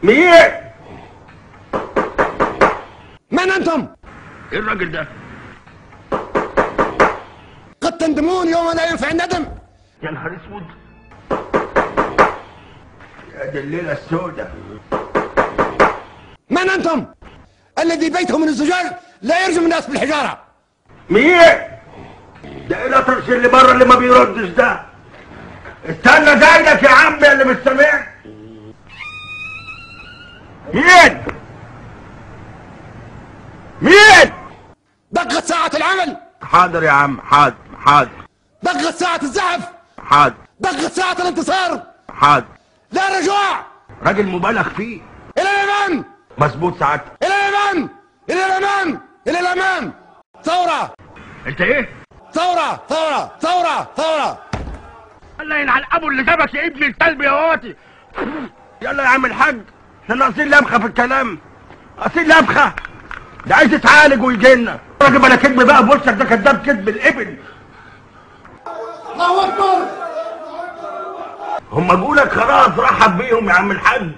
مين؟ من انتم؟ ايه الراجل ده؟ قد تندمون يوم لا ينفع الندم. يا نهار اسود، يا دي الليله السوداء. من انتم؟ الذي بيته من الزجاج لا يرجم الناس بالحجاره. مين؟ ده ايه الاطرش اللي بره اللي ما بيردش ده؟ استنى زيك يا عم اللي مش سامعني. مين؟ مين؟ دقت ساعة العمل. حاضر يا عم، حاضر حاضر. دقت ساعة الزحف. حاضر. دقت ساعة الانتصار. حاضر. لا رجوع. راجل مبالغ فيه. إلى الأمام. مظبوط سعادتك. إلى الأمام. إلى الأمام. إلى الأمام. ثورة. انت ايه؟ ثورة ثورة ثورة ثورة. الله ينعل ابو اللي جابك يا ابن الكلب يا واطي. يلا يا عم الحاج، احنا ناقصين لبخه في الكلام. ناقصين لبخه. ده عايز يتعالج ويجي لنا. راجل بلا كدب بقى بوشك، ده كداب كدب الابن. الله أكبر. هم جولك خلاص، رحب بيهم يا عم الحاج.